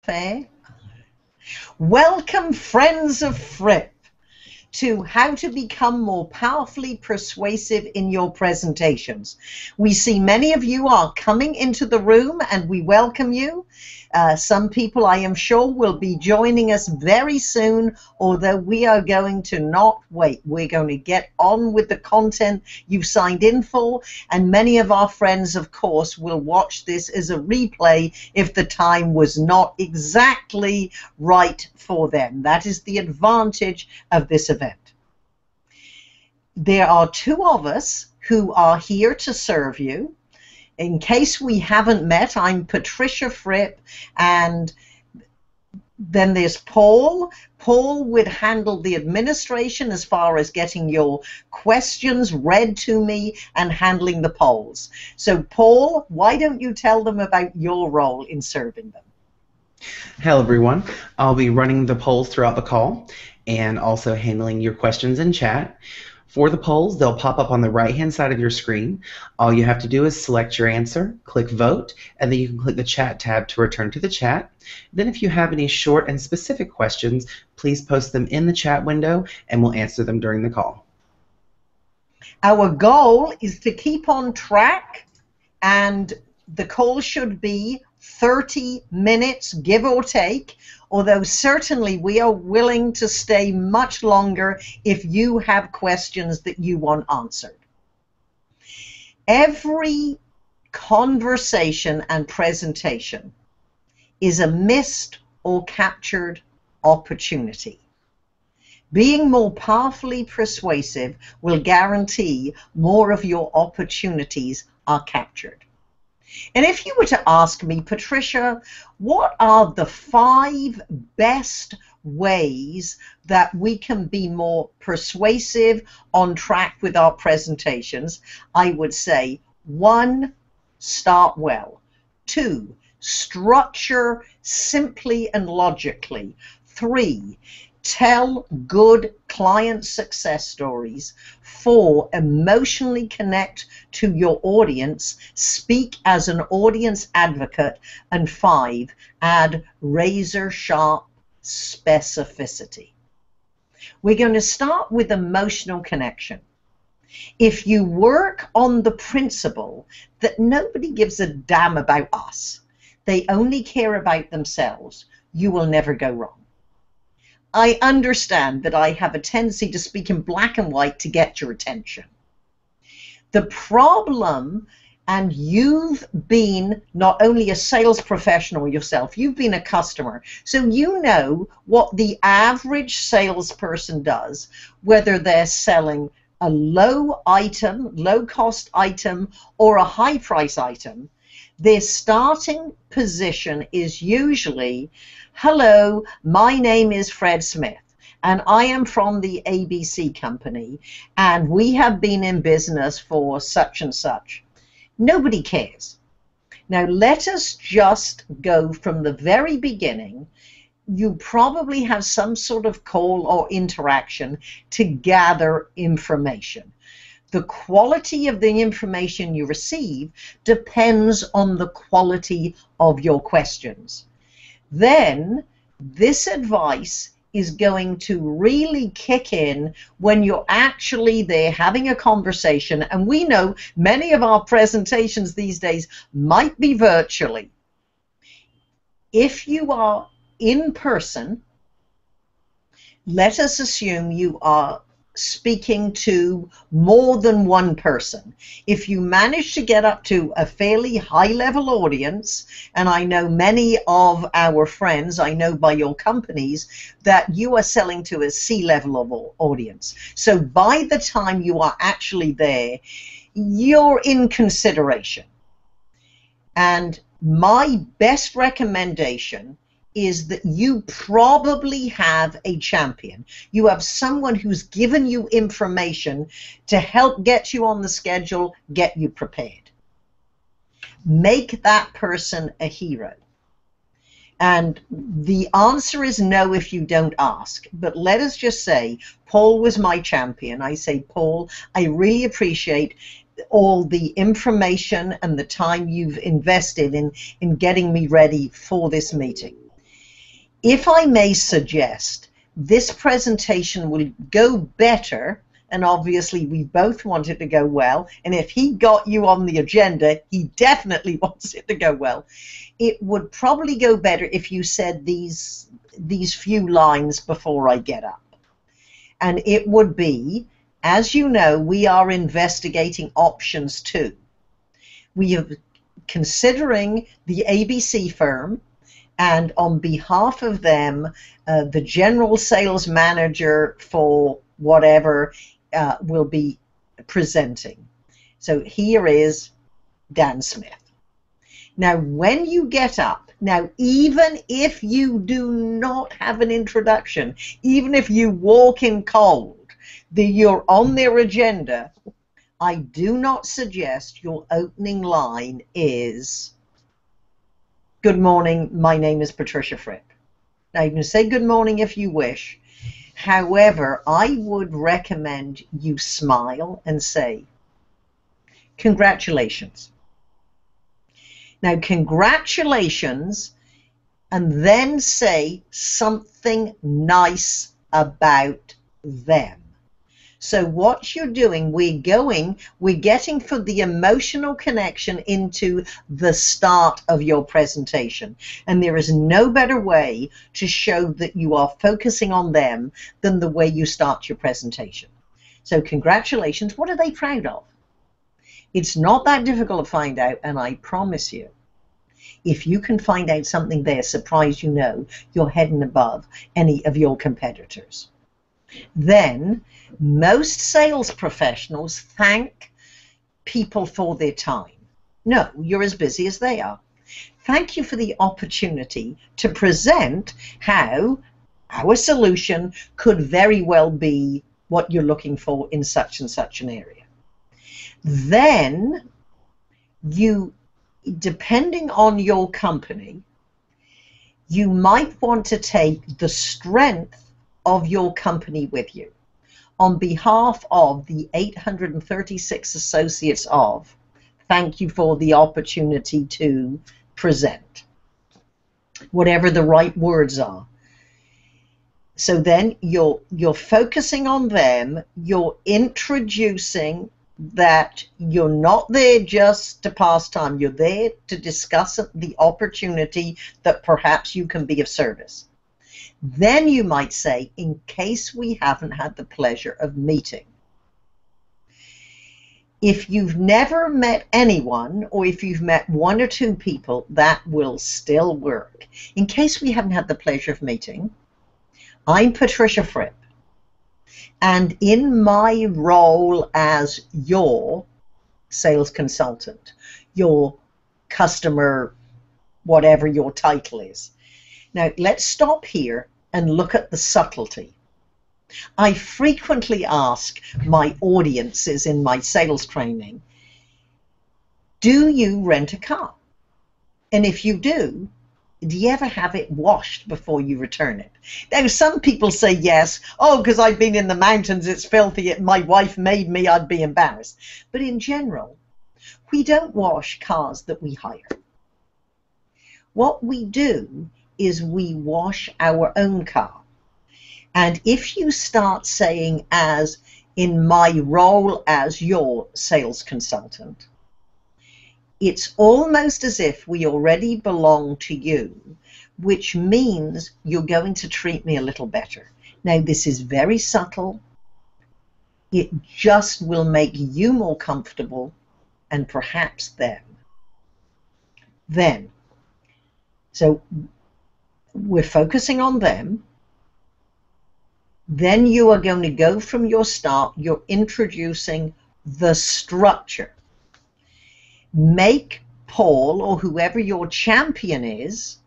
Fair. Welcome, friends of Fripp, to how to become more powerfully persuasive in your presentations. We see many of you are coming into the room and we welcome you. Some people, I am sure, will be joining us very soon, although we are going to not wait. We're going to get on with the content you've signed in for, and many of our friends, of course, will watch this as a replay if the time was not exactly right for them. That is the advantage of this event. There are two of us who are here to serve you. In case we haven't met, I'm Patricia Fripp, and then there's Paul. Paul would handle the administration as far as getting your questions read to me and handling the polls. So Paul, why don't you tell them about your role in serving them? Hello everyone. I'll be running the polls throughout the call and also handling your questions in chat. For the polls, they'll pop up on the right-hand side of your screen. All you have to do is select your answer, click vote, and then you can click the chat tab to return to the chat. Then if you have any short and specific questions, please post them in the chat window and we'll answer them during the call. Our goal is to keep on track, and the call should be 30 minutes, give or take, although certainly we are willing to stay much longer if you have questions that you want answered. Every conversation and presentation is a missed or captured opportunity. Being more powerfully persuasive will guarantee more of your opportunities are captured. And if you were to ask me, Patricia, what are the 5 best ways that we can be more persuasive, on track with our presentations, I would say 1, start well. 2, structure simply and logically. 3, tell good client success stories. 4, emotionally connect to your audience, speak as an audience advocate. And 5, add razor sharp specificity. We're going to start with emotional connection. If you work on the principle that nobody gives a damn about us, they only care about themselves, you will never go wrong. I understand that I have a tendency to speak in black and white to get your attention. The problem, and you've been not only a sales professional yourself, you've been a customer, so you know what the average salesperson does, whether they're selling a low cost item or a high price item. Their starting position is usually, hello, my name is Fred Smith, and I am from the ABC company, and we have been in business for such and such. Nobody cares. Now, let us just go from the very beginning. You probably have some sort of call or interaction to gather information. The quality of the information you receive depends on the quality of your questions. Then this advice is going to really kick in when you're actually there having a conversation, and we know many of our presentations these days might be virtually. If you are in person, let us assume you are speaking to more than one person. If you manage to get up to a fairly high-level audience, and I know many of our friends, I know by your companies, that you are selling to a C-level of audience. So by the time you are actually there, you're in consideration. And my best recommendation is that you probably have a champion. You have someone who's given you information to help get you on the schedule, get you prepared. Make that person a hero. And the answer is no if you don't ask. But let us just say, Paul was my champion. I say, Paul, I really appreciate all the information and the time you've invested in getting me ready for this meeting. If I may suggest, this presentation will go better, and obviously we both want it to go well, and if he got you on the agenda, he definitely wants it to go well. It would probably go better if you said these few lines before I get up. And it would be, as you know, we are investigating options too. We are considering the ABC firm, and on behalf of them, the general sales manager for whatever will be presenting. So here is Dan Smith. Now, when you get up, now even if you do not have an introduction, even if you walk in cold, you're on their agenda, I do not suggest your opening line is, "Good morning, my name is Patricia Fripp." Now, you can say good morning if you wish. However, I would recommend you smile and say, "Congratulations." Now, congratulations, and then say something nice about them. So what you're doing, we're getting for the emotional connection into the start of your presentation. And there is no better way to show that you are focusing on them than the way you start your presentation. So congratulations, what are they proud of? It's not that difficult to find out, and I promise you, if you can find out something there, surprise you know, you're heading above any of your competitors. Then, most sales professionals thank people for their time. No, you're as busy as they are. Thank you for the opportunity to present how our solution could very well be what you're looking for in such and such an area. Then, depending on your company, you might want to take the strength of your company with you. On behalf of the 836 associates of, thank you for the opportunity to present. Whatever the right words are. So then you're focusing on them, you're introducing that you're not there just to pass time, you're there to discuss the opportunity that perhaps you can be of service. Then you might say, in case we haven't had the pleasure of meeting. If you've never met anyone, or if you've met one or two people, that will still work. In case we haven't had the pleasure of meeting, I'm Patricia Fripp, and in my role as your sales consultant, your customer, whatever your title is. Now, let's stop here and look at the subtlety. I frequently ask my audiences in my sales training, do you rent a car? And if you do you ever have it washed before you return it? Now, some people say yes. Oh, because I've been in the mountains, it's filthy, my wife made me, I'd be embarrassed. But in general, we don't wash cars that we hire. What we do is we wash our own car. And if you start saying, as in my role as your sales consultant, it's almost as if we already belong to you, which means you're going to treat me a little better. Now, this is very subtle. It just will make you more comfortable and perhaps them. Then, so we're focusing on them. Then you are going to go from your start, you're introducing the structure. Make Paul, or whoever your champion is,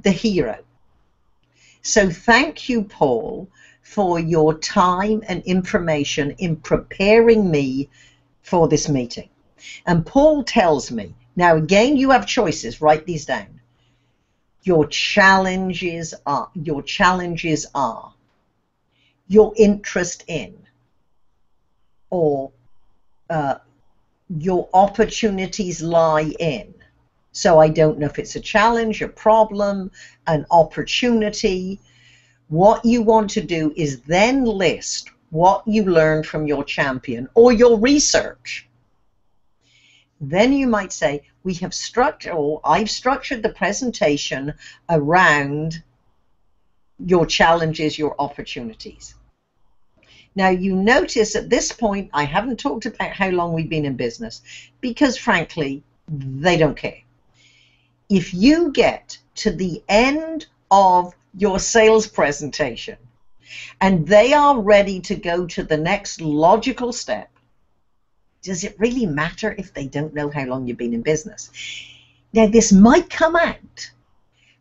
the hero. So thank you, Paul, for your time and information in preparing me for this meeting. And Paul tells me, now again, you have choices, write these down. Your challenges are your interest in, or your opportunities lie in, So I don't know if it's a challenge, a problem, an opportunity. What you want to do is then list what you learned from your champion or your research. Then you might say, I've structured the presentation around your challenges, your opportunities. Now you notice at this point, I haven't talked about how long we've been in business because frankly, they don't care. If you get to the end of your sales presentation and they are ready to go to the next logical step, does it really matter if they don't know how long you've been in business? Now, this might come out.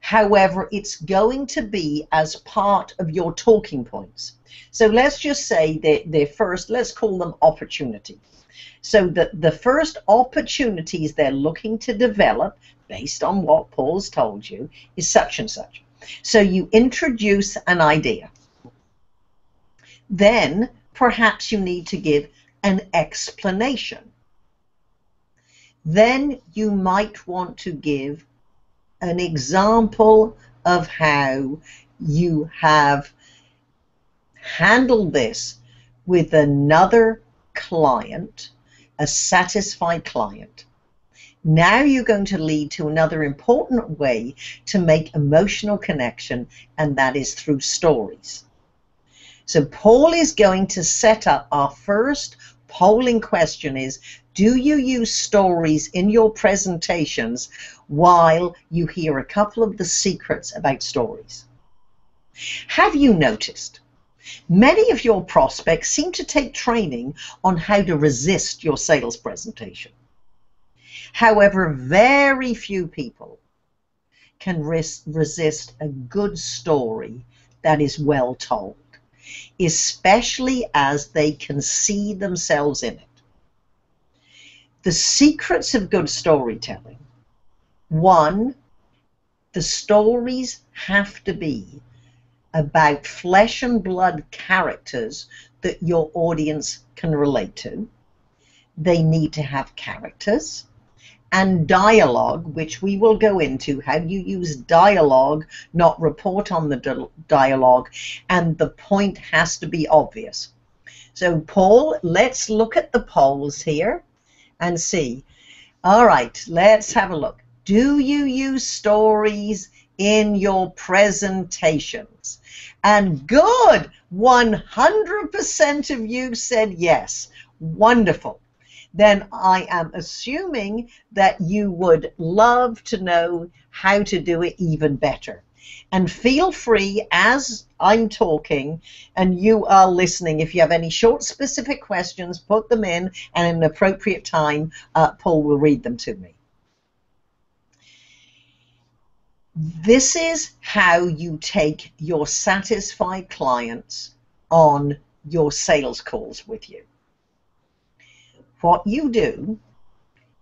However, it's going to be as part of your talking points. So let's just say that the first, let's call them opportunities. So the first opportunities they're looking to develop based on what Paul's told you is such and such. So you introduce an idea. Then perhaps you need to give an explanation. Then you might want to give an example of how you have handled this with another client, a satisfied client. Now you're going to lead to another important way to make emotional connection, and that is through stories. So Paul is going to set up our first polling question is, do you use stories in your presentations while you hear a couple of the secrets about stories? Have you noticed many of your prospects seem to take training on how to resist your sales presentation? However, very few people can resist a good story that is well told, especially as they can see themselves in it. The secrets of good storytelling. 1, the stories have to be about flesh and blood characters that your audience can relate to. They need to have characters and dialogue, which we will go into, how you use dialogue, not report on the dialogue, and the point has to be obvious. So Paul, let's look at the polls here and see. All right, let's have a look. Do you use stories in your presentations? And good, 100% of you said yes. Wonderful. Then I am assuming that you would love to know how to do it even better. And feel free, as I'm talking and you are listening, if you have any short specific questions, put them in, and at an appropriate time, Paul will read them to me. This is how you take your satisfied clients on your sales calls with you. What you do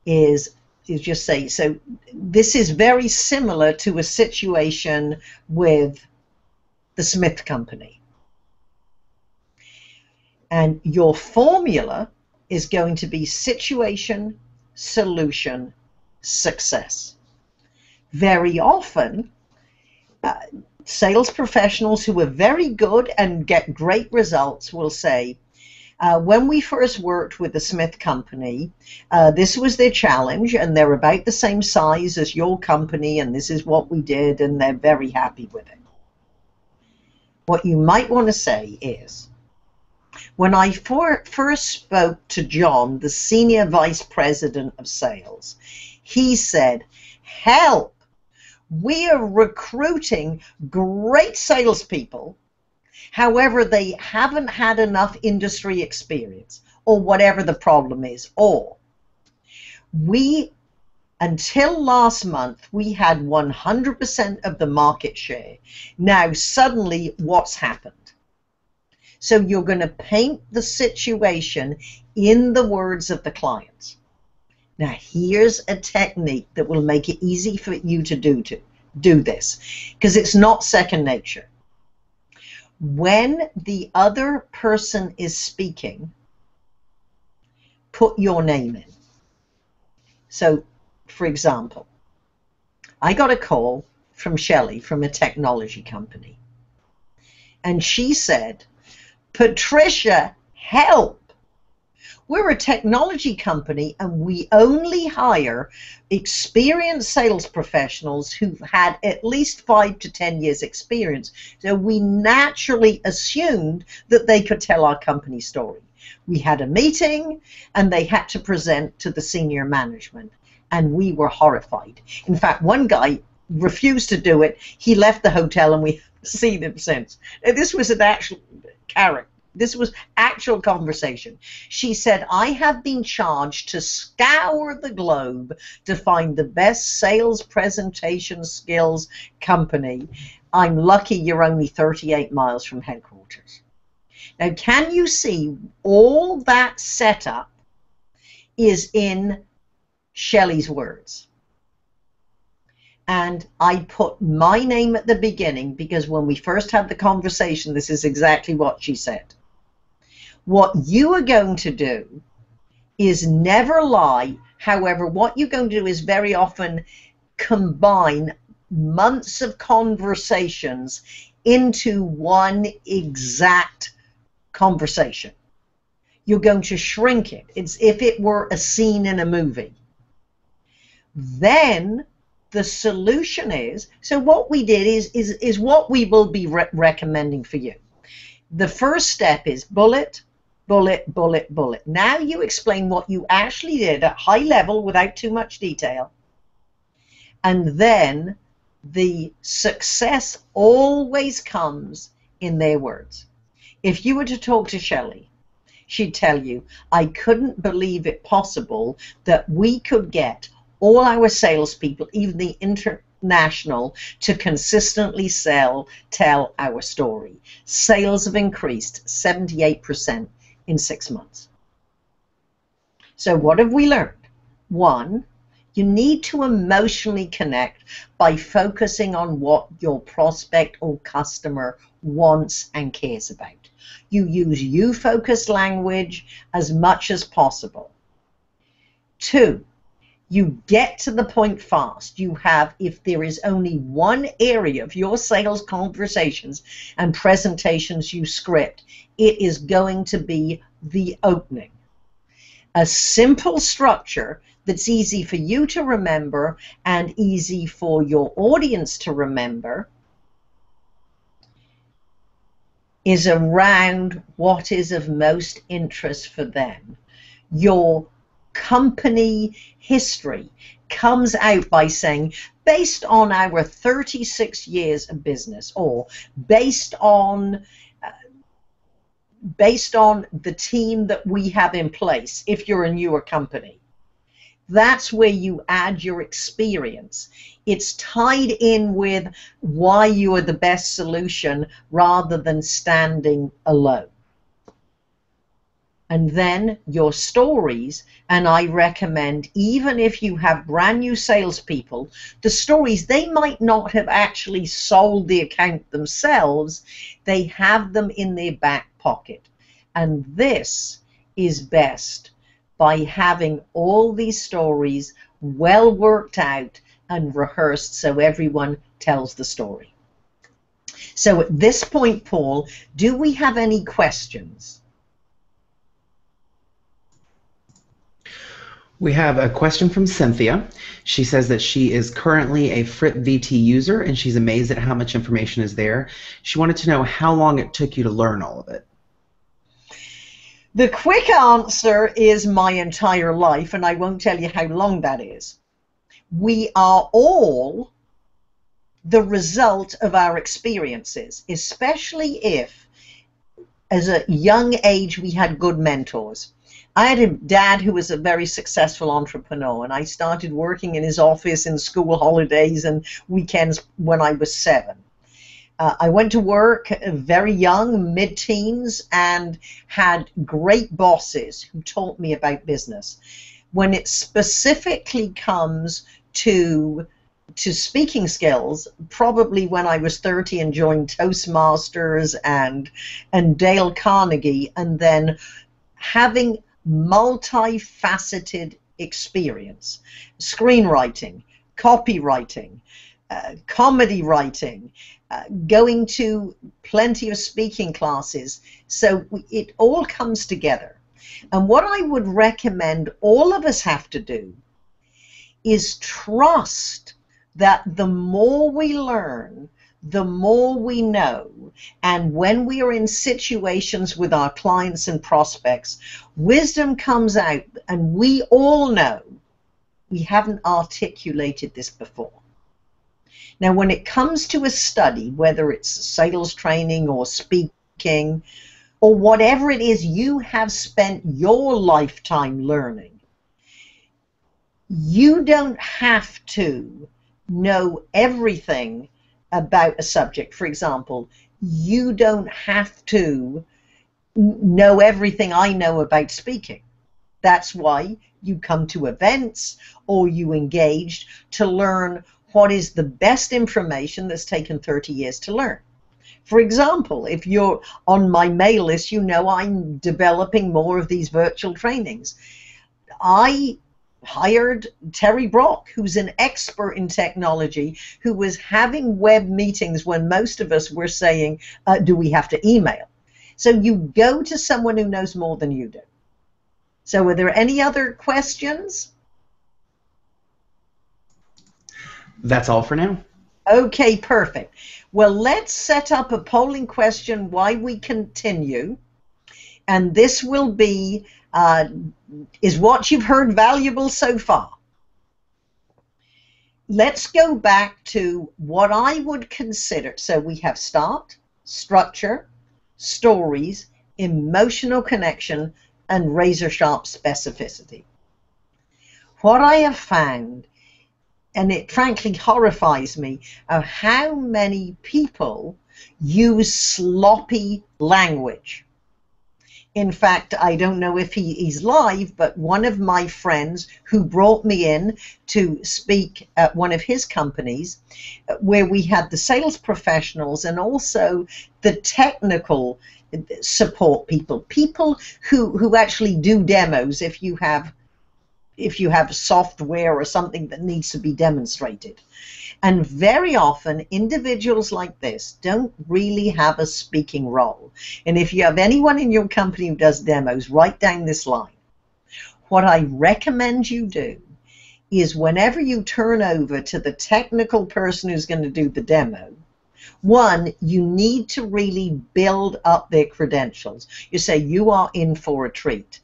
is just say, so this is very similar to a situation with the Smith Company. And your formula is going to be situation, solution, success. Very often, sales professionals who are very good and get great results will say, when we first worked with the Smith Company, this was their challenge, and they're about the same size as your company, and this is what we did, and they're very happy with it. What you might want to say is, when I first spoke to John, the Senior Vice President of Sales, he said, help, we are recruiting great salespeople. However, they haven't had enough industry experience, or whatever the problem is. Or until last month, we had 100% of the market share. Now, suddenly, what's happened? So you're going to paint the situation in the words of the clients. Now, here's a technique that will make it easy for you to do this, because it's not second nature. When the other person is speaking, put your name in. So, for example, I got a call from Shelley from a technology company. And she said, Patricia, help. We're a technology company and we only hire experienced sales professionals who've had at least 5 to 10 years experience. So we naturally assumed that they could tell our company story. We had a meeting and they had to present to the senior management, and we were horrified. In fact, one guy refused to do it. He left the hotel and we haven't seen him since. Now, this was an actual character. This was actual conversation. She said, I have been charged to scour the globe to find the best sales presentation skills company. I'm lucky you're only 38 miles from headquarters. Now, can you see all that setup is in Shelley's words? And I put my name at the beginning because when we first had the conversation, this is exactly what she said. What you are going to do is never lie. However, what you're going to do is very often combine months of conversations into one exact conversation. You're going to shrink it. It's if it were a scene in a movie. Then the solution is, so what we did is what we will be recommending for you. The first step is bullet, bullet, bullet, bullet. Now you explain what you actually did at high level without too much detail. And then the success always comes in their words. If you were to talk to Shelley, she'd tell you, I couldn't believe it possible that we could get all our salespeople, even the international, to consistently tell our story. Sales have increased 78% in 6 months. So what have we learned? One, you need to emotionally connect by focusing on what your prospect or customer wants and cares about. You use you-focused language as much as possible. Two, you get to the point fast. You have, if there is only one area of your sales conversations and presentations you script, it is going to be the opening. A simple structure that's easy for you to remember and easy for your audience to remember is around what is of most interest for them. Your company history comes out by saying, based on our 36 years of business, or based on the team that we have in place, if you're a newer company. That's where you add your experience. It's tied in with why you are the best solution rather than standing alone. And then your stories, and I recommend, even if you have brand new salespeople, the stories, they might not have actually sold the account themselves, they have them in their back pocket. And this is best by having all these stories well worked out and rehearsed so everyone tells the story. So at this point, Paul, do we have any questions? We have a question from Cynthia. She says that she is currently a Fripp VT user and she's amazed at how much information is there. She wanted to know how long it took you to learn all of it. The quick answer is my entire life, and I won't tell you how long that is. We are all the result of our experiences, especially if, as a young age, we had good mentors. I had a dad who was a very successful entrepreneur, and I started working in his office in school holidays and weekends when I was 7. I went to work very young, mid-teens, and had great bosses who taught me about business. When it specifically comes to speaking skills, probably when I was 30 and joined Toastmasters and Dale Carnegie, and then having multifaceted experience, screenwriting, copywriting, comedy writing, going to plenty of speaking classes. So it all comes together. And what I would recommend all of us have to do is trust that the more we learn, the more we know. And when we are in situations with our clients and prospects, wisdom comes out, and we all know we haven't articulated this before. Now, when it comes to a study, whether it's sales training or speaking or whatever it is you have spent your lifetime learning, you don't have to know everything about a subject. For example, you don't have to know everything I know about speaking. That's why you come to events or you engage to learn what is the best information that's taken 30 years to learn. For example, if you're on my mail list, you know I'm developing more of these virtual trainings. I hired Terry Brock, who's an expert in technology, who was having web meetings when most of us were saying, do we have to email? So you go to someone who knows more than you do. So are there any other questions? That's all for now. Okay, perfect. Well, let's set up a polling question while we continue. And this will be, is what you've heard valuable so far? Let's go back to what I would consider. So we have start, structure, stories, emotional connection, and razor-sharp specificity. What I have found, and it frankly horrifies me, of how many people use sloppy language. In fact, I don't know if he's live, but one of my friends who brought me in to speak at one of his companies, where we had the sales professionals and also the technical support people, people who actually do demos if you have software or something that needs to be demonstrated. And very often, individuals like this don't really have a speaking role. And if you have anyone in your company who does demos, write down this line. What I recommend you do is whenever you turn over to the technical person who's going to do the demo, one, you need to really build up their credentials. You say, you are in for a treat.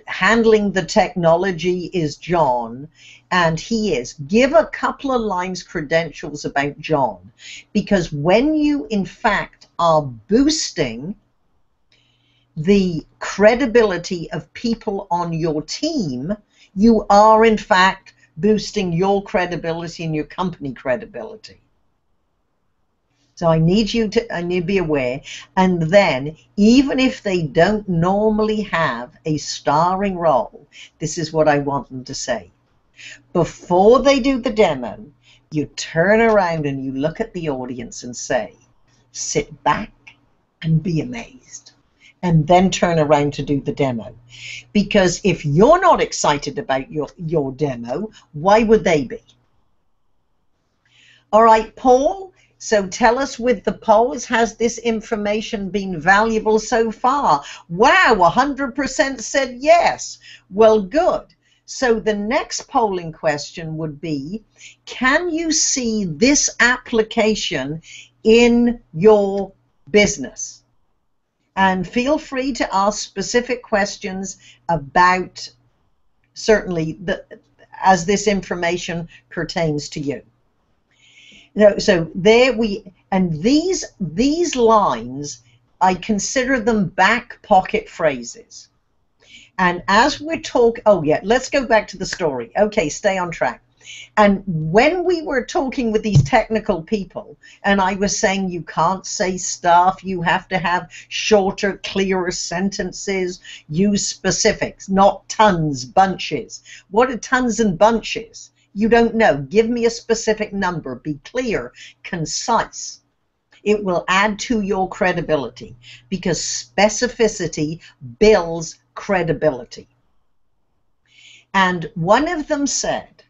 Handling the technology is John, and he is. Give a couple of lines credentials about John, because when you, in fact, are boosting the credibility of people on your team, you are, in fact, boosting your credibility and your company credibility. So I need you to be aware. And then, even if they don't normally have a starring role, this is what I want them to say. Before they do the demo, you turn around and you look at the audience and say, sit back and be amazed. And then turn around to do the demo. Because if you're not excited about your demo, why would they be? All right, Paul. So tell us, with the polls, has this information been valuable so far? Wow, 100% said yes. Well, good. So the next polling question would be, can you see this application in your business? And feel free to ask specific questions about, certainly, as this information pertains to you. So there and these lines, I consider them back pocket phrases. And as we're talking, oh yeah, let's go back to the story. Okay, stay on track. And when we were talking with these technical people, and I was saying you can't say stuff, you have to have shorter, clearer sentences, use specifics, not tons, bunches. What are tons and bunches? You don't know. Give me a specific number. Be clear, concise. It will add to your credibility, because specificity builds credibility. And one of them said,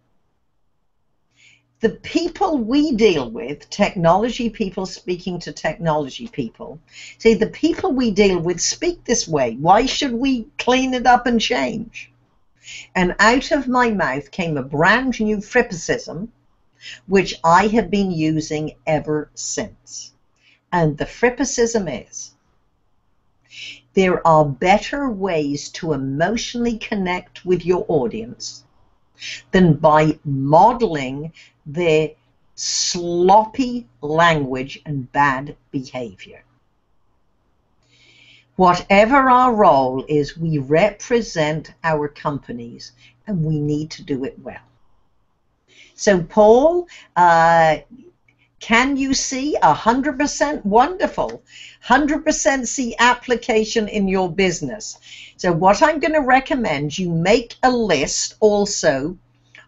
The people we deal with, technology people speaking to technology people, say the people we deal with speak this way. Why should we clean it up and change? And out of my mouth came a brand new Frippicism, which I have been using ever since. And the Frippicism is, there are better ways to emotionally connect with your audience than by modeling their sloppy language and bad behavior. Whatever our role is, we represent our companies and we need to do it well. So Paul, can you see 100%? Wonderful. 100% see application in your business. So what I'm going to recommend, you make a list also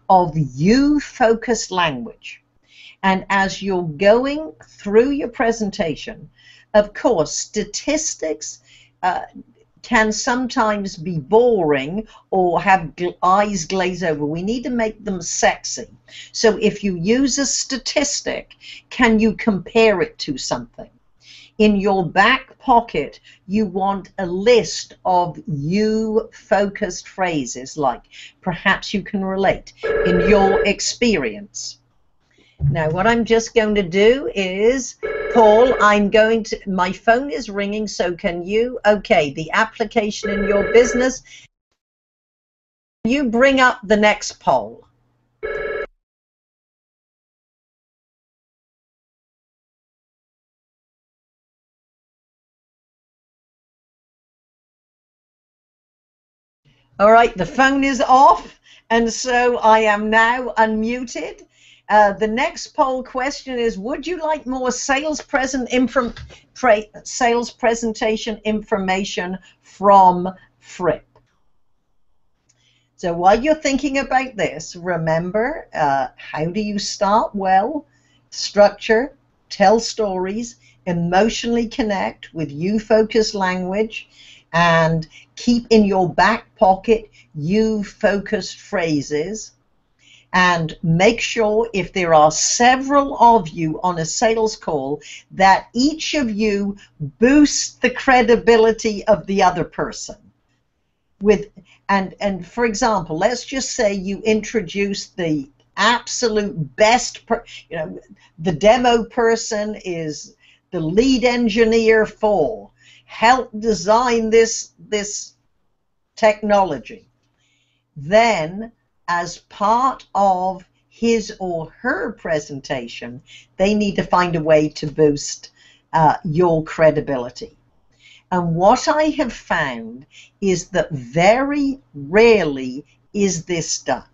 of you-focused language. And as you're going through your presentation, of course, statistics can sometimes be boring or have eyes glaze over. We need to make them sexy. So if you use a statistic, can you compare it to something? In your back pocket, you want a list of you-focused phrases, like perhaps you can relate in your experience. Now, what I'm just going to do is, Paul, my phone is ringing, so can you? Okay, the application in your business. You bring up the next poll. All right, the phone is off, and so I am now unmuted. The next poll question is, would you like more sales presentation information from Fripp? So while you're thinking about this, remember, how do you start? Well, structure, tell stories, emotionally connect with you-focused language, and keep in your back pocket you-focused phrases. And make sure, if there are several of you on a sales call, that each of you boosts the credibility of the other person. And for example, let's just say you introduce the absolute best, the demo person is the lead engineer for help design this technology. Then, as part of his or her presentation, they need to find a way to boost your credibility. And what I have found is that very rarely is this done.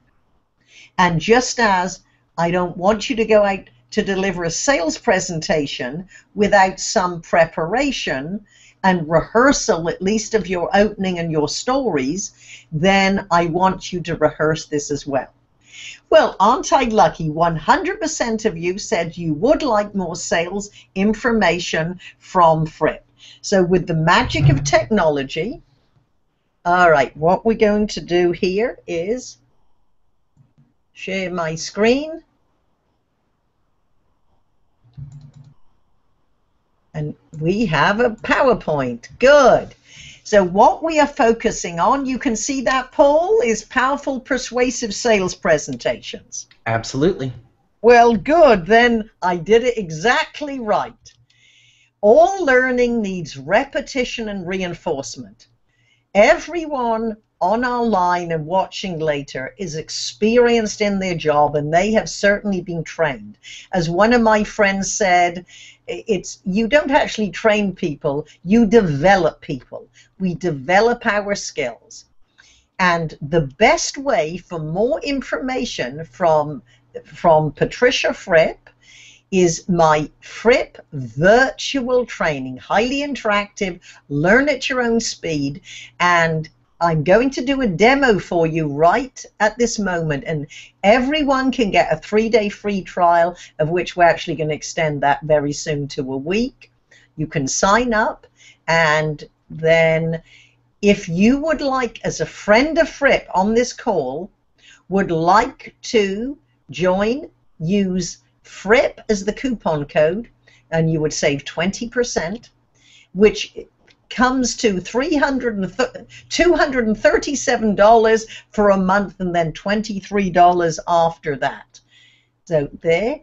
And just as I don't want you to go out to deliver a sales presentation without some preparation and rehearsal, at least of your opening and your stories, then I want you to rehearse this as well. Well, aren't I lucky? 100% of you said you would like more sales information from Fripp. So with the magic of technology, all right, what we're going to do here is share my screen. And we have a PowerPoint. Good. So what we are focusing on, you can see that, Paul, is powerful, persuasive sales presentations. Absolutely. Well, good. Then I did it exactly right. All learning needs repetition and reinforcement. Everyone on our line and watching later is experienced in their job, and they have certainly been trained. As one of my friends said, you don't actually train people, you develop people. We develop our skills. And the best way for more information from Patricia Fripp is my Fripp virtual training, highly interactive, learn at your own speed, and I'm going to do a demo for you right at this moment, and everyone can get a 3-day free trial, of which we're actually going to extend that very soon to a week. You can sign up, and then if you would like, as a friend of Fripp on this call, would like to join use Fripp as the coupon code, and you would save 20%, which comes to $237 for a month, and then $23 after that. So there.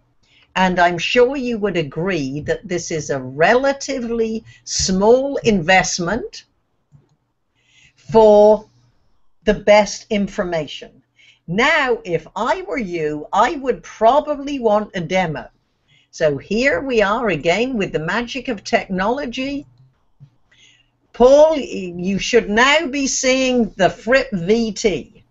And I'm sure you would agree that this is a relatively small investment for the best information. Now, if I were you, I would probably want a demo. So here we are again with the magic of technology. Paul, you should now be seeing the Fripp VT.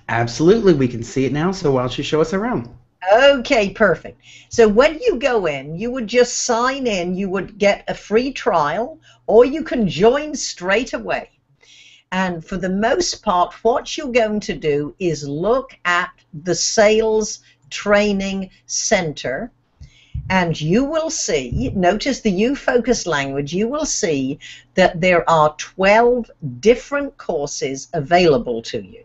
Absolutely, we can see it now, so why don't you show us around? Okay, perfect. So when you go in, you would just sign in, you would get a free trial, or you can join straight away. And for the most part, what you're going to do is look at the Sales Training Center, and you will see, notice the U-Focus language, you will see that there are 12 different courses available to you.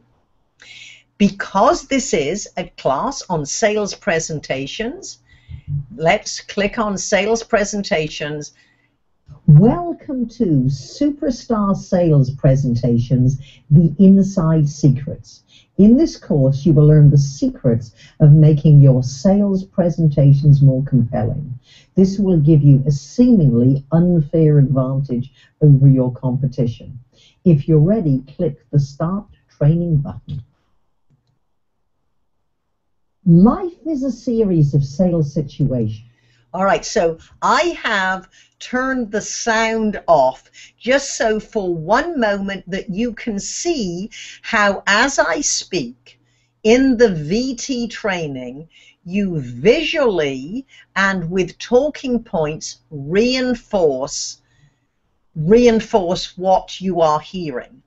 Because this is a class on sales presentations, let's click on Sales Presentations. Welcome to Superstar Sales Presentations, the Inside Secrets. In this course, you will learn the secrets of making your sales presentations more compelling. This will give you a seemingly unfair advantage over your competition. If you're ready, click the Start Training button. Life is a series of sales situations. All right, so I have turned the sound off just so for one moment that you can see how, as I speak in the VT training, you visually and with talking points reinforce what you are hearing.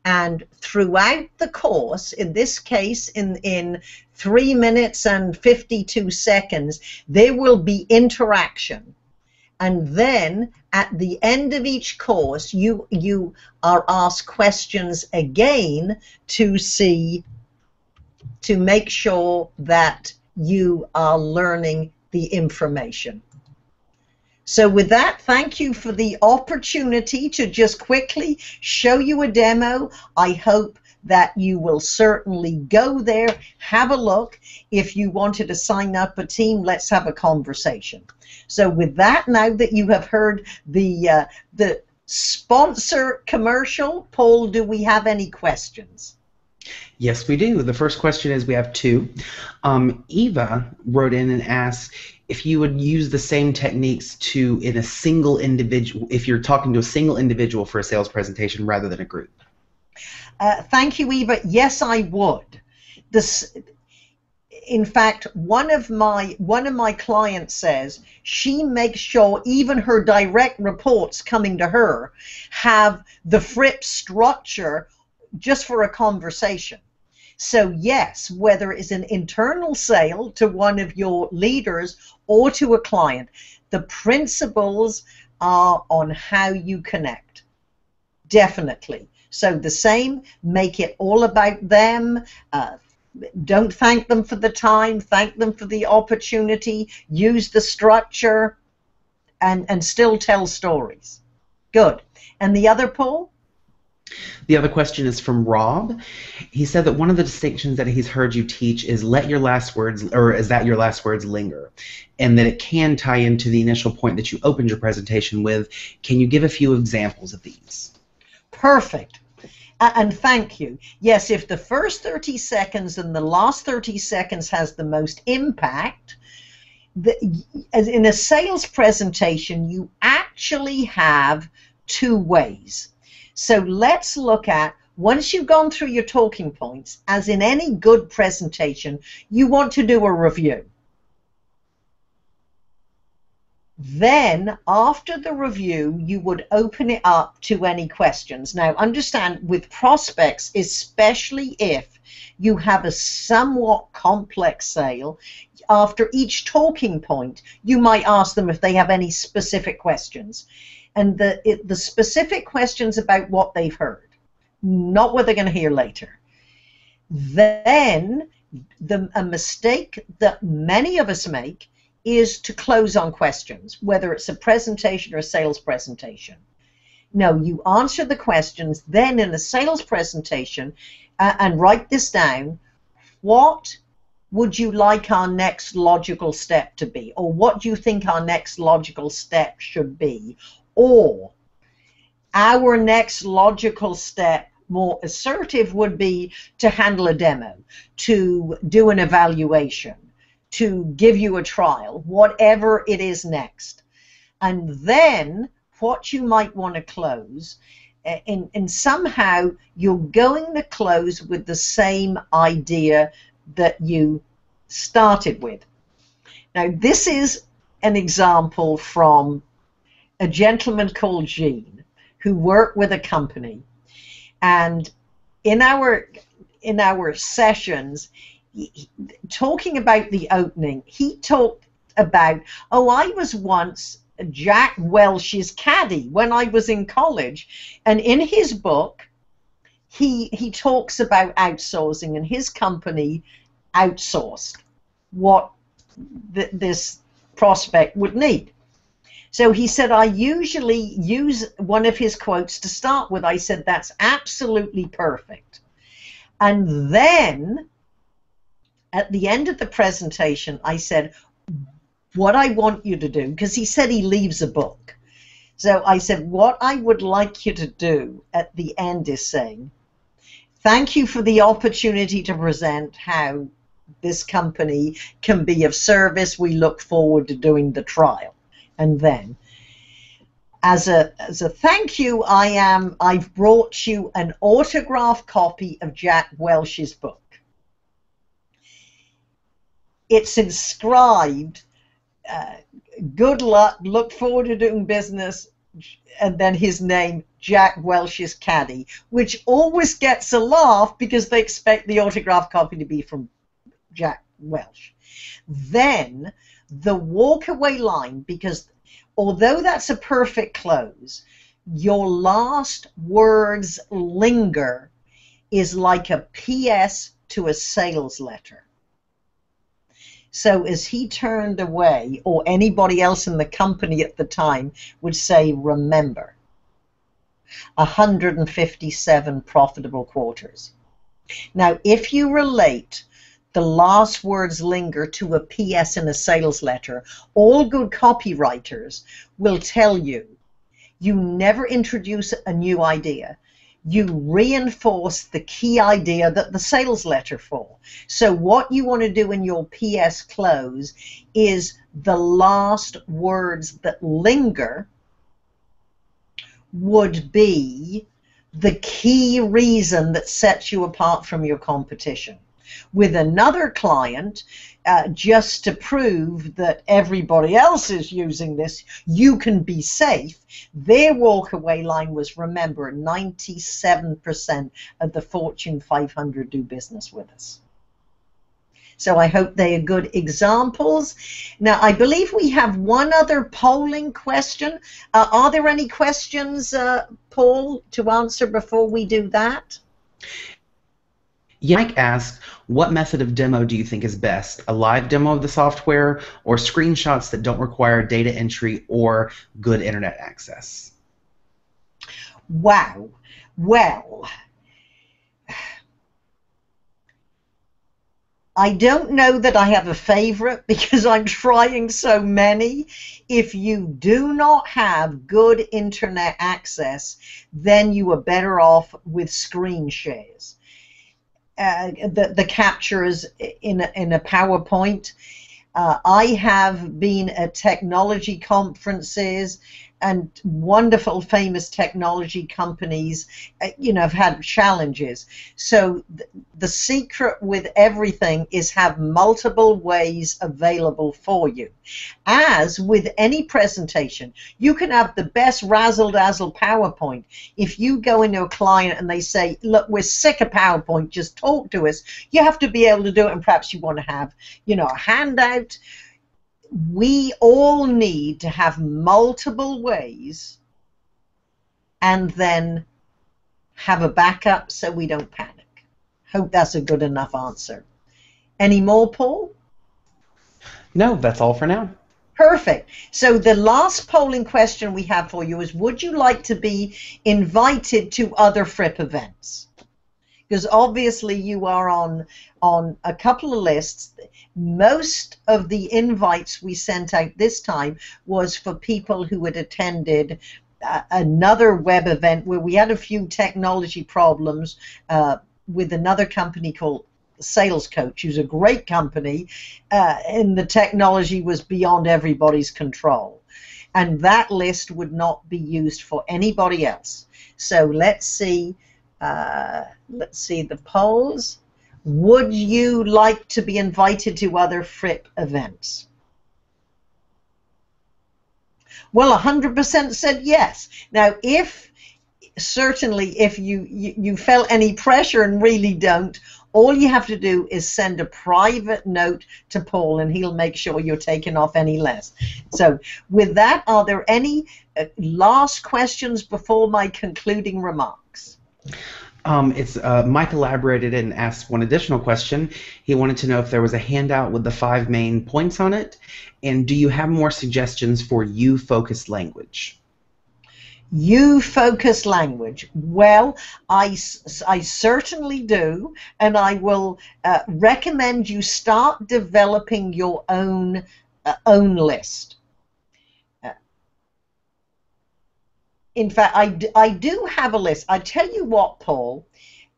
And throughout the course, in this case, in 3 minutes and 52 seconds, there will be interaction. And then at the end of each course, you are asked questions again to make sure that you are learning the information. So with that, thank you for the opportunity to just quickly show you a demo. I hope that you will certainly go there, have a look. If you wanted to sign up a team, let's have a conversation. So with that, now that you have heard the sponsor commercial, Paul, do we have any questions? Yes, we do. The first question is, we have two. Eva wrote in and asked if you would use the same techniques in a single individual, if you're talking to a single individual for a sales presentation rather than a group. Thank you, Eva. Yes, I would. In fact, one of my clients says she makes sure even her direct reports coming to her have the Fripp structure just for a conversation. So yes, whether it's an internal sale to one of your leaders or to a client, the principles are on how you connect. Definitely. So the same, make it all about them. Don't thank them for the time, thank them for the opportunity, use the structure, and still tell stories. Good. And the other, Paul? The other question is from Rob. He said that one of the distinctions that he's heard you teach is let your last words, or is that your last words linger, and that it can tie into the initial point that you opened your presentation with. Can you give a few examples of these? Perfect. And thank you. Yes, if the first 30 seconds and the last 30 seconds has the most impact, as in a sales presentation, you actually have two ways. So let's look at, once you've gone through your talking points, as in any good presentation, you want to do a review. Then, after the review, you would open it up to any questions. Now, understand, with prospects, especially if you have a somewhat complex sale, after each talking point, you might ask them if they have any specific questions. And the specific questions about what they've heard, not what they're going to hear later. Then A mistake that many of us make is to close on questions, whether it's a presentation or a sales presentation. No, you answer the questions, then in a sales presentation, and write this down. What would you like our next logical step to be? Or what do you think our next logical step should be? Or our next logical step, more assertive, would be to handle a demo, to do an evaluation, to give you a trial, whatever it is next. And then what you might want to close, and somehow you're going to close with the same idea that you started with. Now, this is an example from a gentleman called Gene who worked with a company, and in our sessions, talking about the opening, he talked about, oh, I was once Jack Welch's caddy when I was in college, and in his book he talks about outsourcing, and his company outsourced what this prospect would need. So he said, I usually use one of his quotes to start with. I said, that's absolutely perfect. And then at the end of the presentation, I said, what I want you to do, because he said he leaves a book. So I said, what I would like you to do at the end is saying, thank you for the opportunity to present how this company can be of service. We look forward to doing the trial. And then, as a thank you, I've brought you an autographed copy of Jack Welch's book. It's inscribed, good luck, look forward to doing business, and then his name, Jack Welch's caddy, which always gets a laugh because they expect the autographed copy to be from Jack Welch. Then the walkaway line, because although that's a perfect close, your last words linger, is like a PS to a sales letter. So as he turned away, or anybody else in the company at the time would say, remember, 157 profitable quarters. Now, if you relate the last words linger to a PS in a sales letter, all good copywriters will tell you, you never introduce a new idea. You reinforce the key idea that the sales letter for. So what you want to do in your PS close is the last words that linger would be the key reason that sets you apart from your competition. With another client, just to prove that everybody else is using this, you can be safe, their walkaway line was, remember, 97% of the Fortune 500 do business with us. So I hope they are good examples. Now, I believe we have one other polling question. Are there any questions, Paul, to answer before we do that? Mike asked, what method of demo do you think is best? A live demo of the software or screenshots that don't require data entry or good internet access? Wow. Well, I don't know that I have a favorite because I'm trying so many. If you do not have good internet access, then you are better off with screen shares. The captures in a PowerPoint. I have been at technology conferences, and wonderful famous technology companies, have had challenges. So the secret with everything is have multiple ways available for you. As with any presentation, you can have the best razzle-dazzle PowerPoint. If you go into a client and they say, look, we're sick of PowerPoint, just talk to us, you have to be able to do it, and perhaps you want to have, a handout. We all need to have multiple ways and then have a backup so we don't panic. Hope that's a good enough answer. Any more, Paul? No, that's all for now. Perfect. So the last polling question we have for you is, would you like to be invited to other Fripp events? Because obviously you are on a couple of lists. Most of the invites we sent out this time was for people who had attended another web event where we had a few technology problems with another company called Sales Coach, who's a great company, and the technology was beyond everybody's control. And that list would not be used for anybody else. So let's see the polls. Would you like to be invited to other Fripp events? Well, 100% said yes. Now, if you felt any pressure and really don't, all you have to do is send a private note to Paul and he'll make sure you're taken off any list. So with that, are there any last questions before my concluding remarks? Mike elaborated and asked one additional question. He wanted to know if there was a handout with the 5 main points on it, and do you have more suggestions for you-focused language? You-focused language. Well, I certainly do, and I will recommend you start developing your own list. In fact, I do have a list. I tell you what, Paul,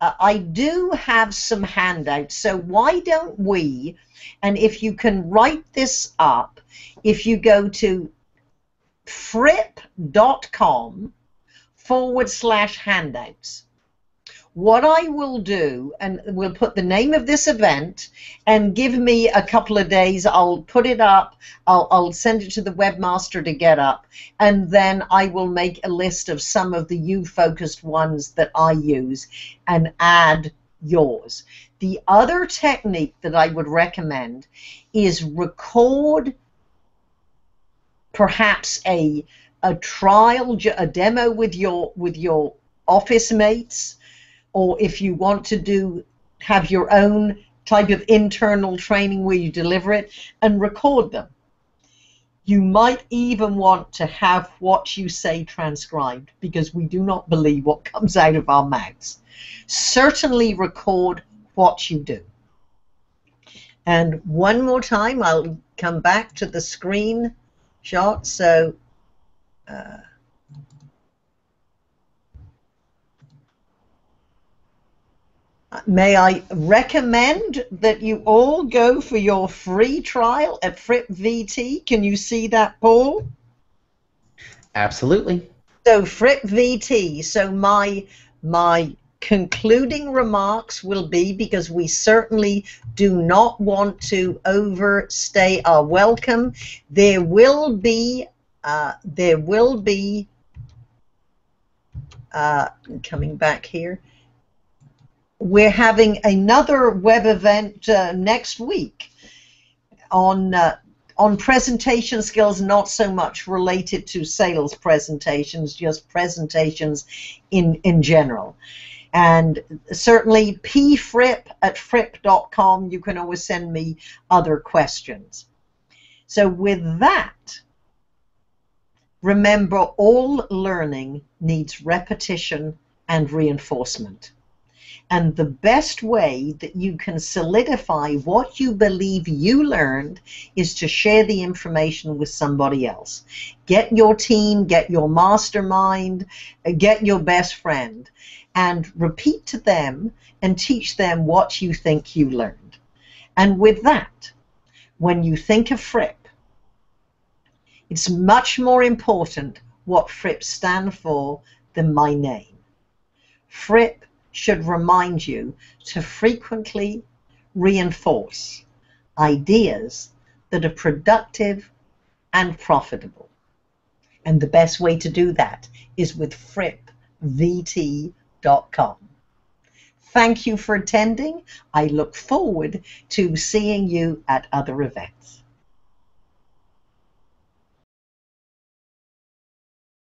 I do have some handouts. So why don't we, and if you can write this up, if you go to fripp.com/handouts. What I will do, and we'll put the name of this event, and give me a couple of days, I'll put it up, I'll send it to the webmaster to get up, and then I will make a list of some of the you-focused ones that I use and add yours. The other technique that I would recommend is record perhaps a trial, a demo with your office mates, or if you want to have your own type of internal training where you deliver it, and record them. You might even want to have what you say transcribed, because we do not believe what comes out of our mouths. Certainly record what you do. And one more time, I'll come back to the screen shot. So may I recommend that you all go for your free trial at Fripp VT? Can you see that, Paul? Absolutely. So Fripp VT. So my concluding remarks will be, because we certainly do not want to overstay our welcome, there will be coming back here, we're having another web event next week on presentation skills, not so much related to sales presentations, just presentations in general. And certainly pfripp@fripp.com, you can always send me other questions. So with that, remember, all learning needs repetition and reinforcement. And the best way that you can solidify what you believe you learned is to share the information with somebody else. Get your team, get your mastermind, get your best friend, and repeat to them and teach them what you think you learned. And with that, when you think of Fripp, it's much more important what Fripp stand for than my name. Fripp should remind you to frequently reinforce ideas that are productive and profitable. And the best way to do that is with frippvt.com. Thank you for attending. I look forward to seeing you at other events.